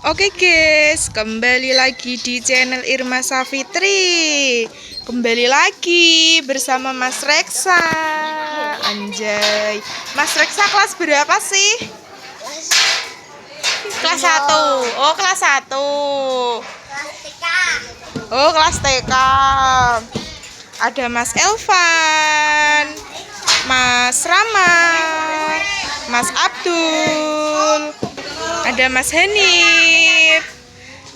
Oke guys, kembali lagi di channel Irma Safitri. Kembali lagi bersama Mas Reksa. Anjay, Mas Reksa kelas berapa sih? Kelas 1. Oh, kelas 1. Oh, kelas TK. Ada Mas Elvan, Mas Rama, Mas Abdul, ada Mas Hanif,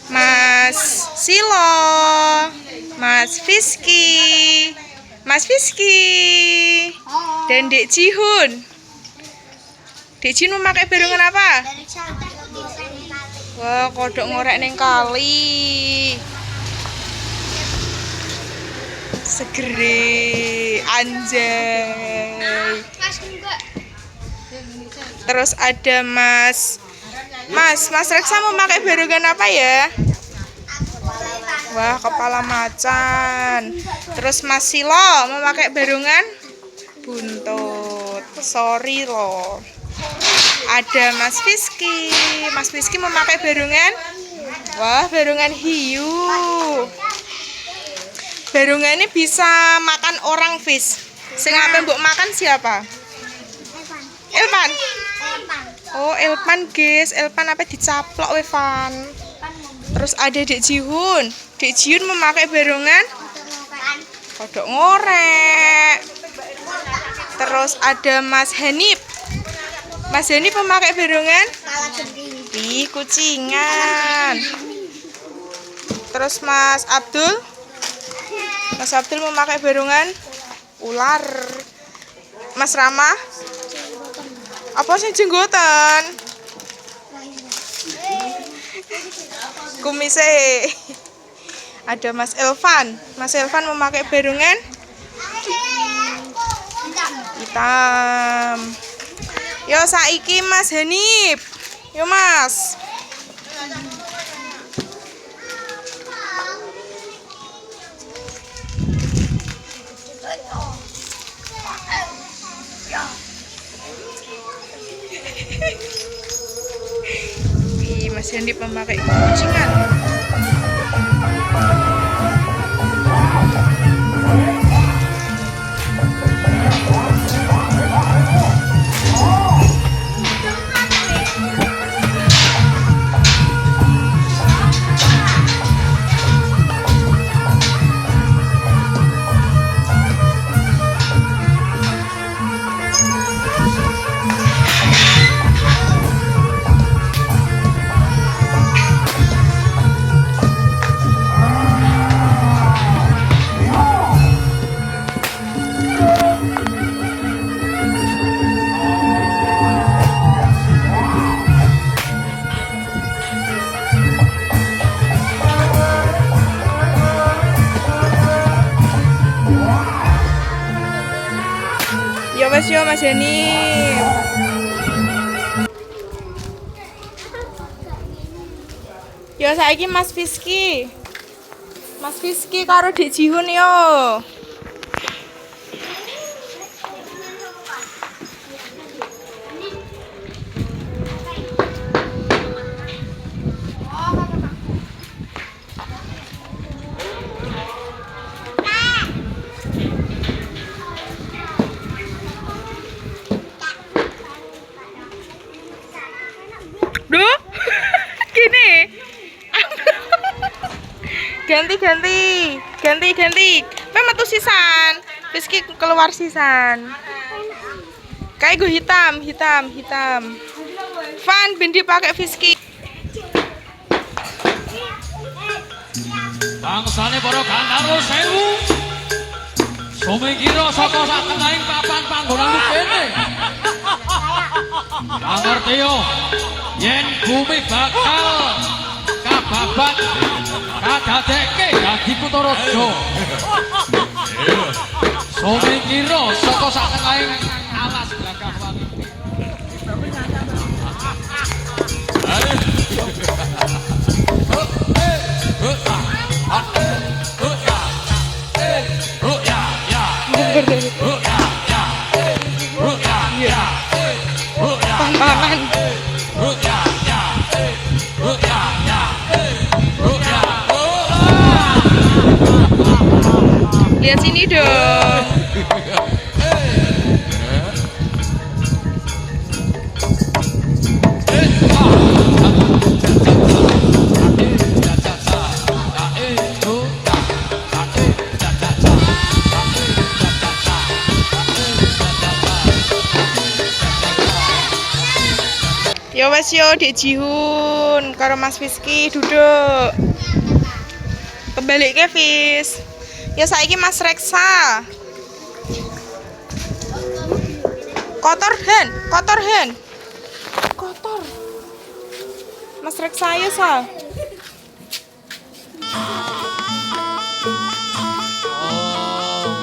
Mas Silo, Mas Fiski, dan Dek Jihun. Dek Jihun memakai barungan apa? Wah, kodok ngorek neng kali. Segere, anjay. Terus ada Mas Reksa mau pakai barungan apa ya? Wah, kepala macan. Terus Mas Silo mau pakai barungan buntut. Sorry loh. Ada Mas Fiski mau pakai barungan. Wah, barungan hiu. Barungan ini bisa makan orang, Fis. Sing ape mbok makan siapa? Elvan. Oh, Elvan guys, Elvan apa dicaplok Evan. Terus ada Dek Jihun. Dek Jihun memakai barungan kodok ngorek. Terus ada Mas Hanif. Mas Hanif memakai barungan ih, kucingan. Terus Mas Abdul memakai barungan ular. Mas Rama apa sih jenggotan? Kumise. Ada Mas Elvan memakai barungan hitam. Yo saiki Mas Hanif. Yo Mas. Mas Hanif memakai kucingan. Yo Mas Hanif. Yo saiki Mas Fiski karo Dek Jihun yo. Duh, gini. Ganti. Metu sisan. Fiski keluar sisan. Kayak gue hitam. Van bindi pakai Fiski. Bangsane para Gandaro sewu. Sumikira saka sak tengahing papan panggonan kene. Ngerti yo. yen bumi bakal kababat kadadekke dadi Kutaraja. Sumikira saka satengahing alas Bragah Wangi. Lihat sini dong. Ya wes yo Dek Jihun karo Mas Fiski duduk. Kembali ke Fis. Ya saiki Mas Reksa. Kotor hen, kotor hen. Kotor. Mas Reksa ya sa.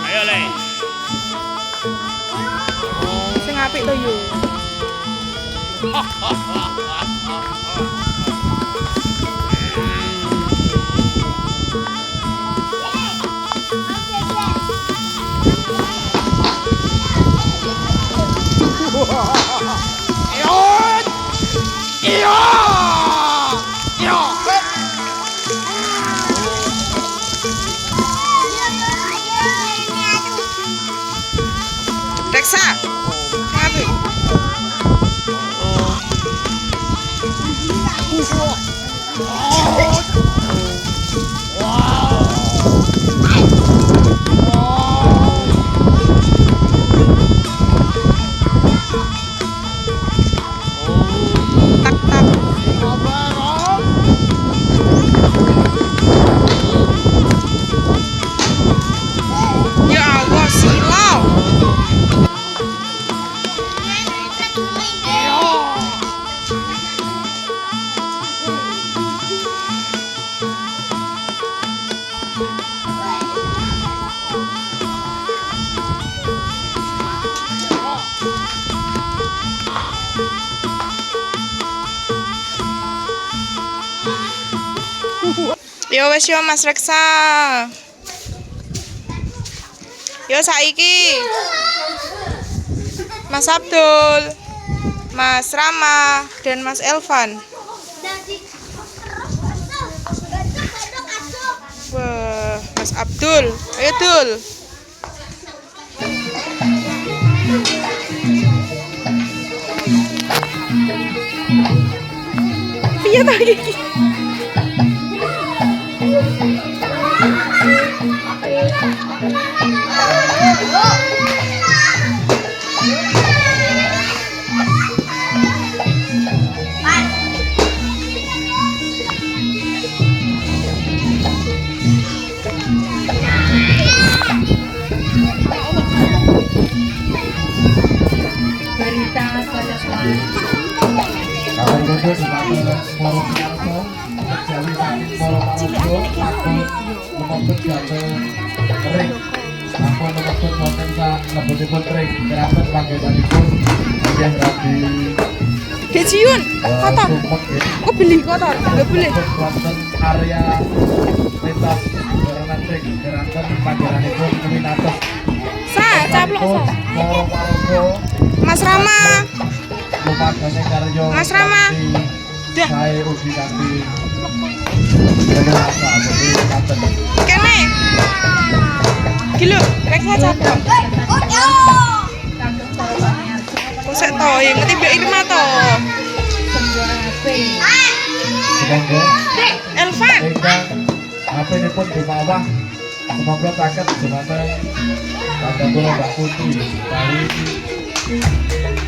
Ayo le. Sing apik to yo. Reksa. Sing apik. Tak tak. Ya Allah silau. Yo wes yo Mas Reksa. Yo saiki Mas Abdul, Mas Rama dan Mas Elvan. Wah, Mas Abdul, ayo Dul. Piye ta iki? Kawan bodoh sebagai Moro Piarto, terjadi saking Moro Maluku, aku mengobat jatuh kering. Aku mengobat wonten sang lebetipun kering, keraton panggenanipun Ayah Rabi. Dek Jihun, kotor. Kok beli kotor? Enggak boleh. Wonten area lintas Jaranan Kring, keraton panggenanipun Kuminatos. Sa, caplok sa. Moro Maluku, Mas Rama. lumadane karya Mas Rama. Dah. Saya uji nanti berasa seperti katen. Kene. Gilo, Reksa caplok. Kok sek to, ya ngerti Mbak Irma to. Semoga Elvan. ingkang HP ini pun bawah. Semoga takat dumateng pada kula Mbak Putri dari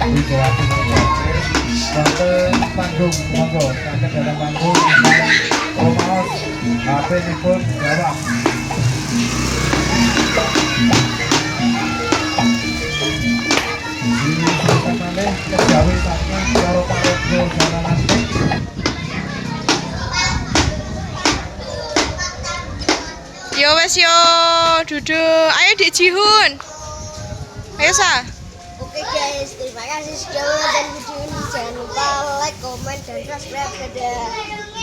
Wiswati wonten panggung monggo takat datang panggung Romaos HP ini pun bawah. Di sana kejawi tangan karo parojo jalanan Mas Yo, duduk. Ayo Dek Jihun. Ayo Sa. Oke guys, terima kasih sudah menonton video ini. Jangan lupa like, komen, dan subscribe. Dadah.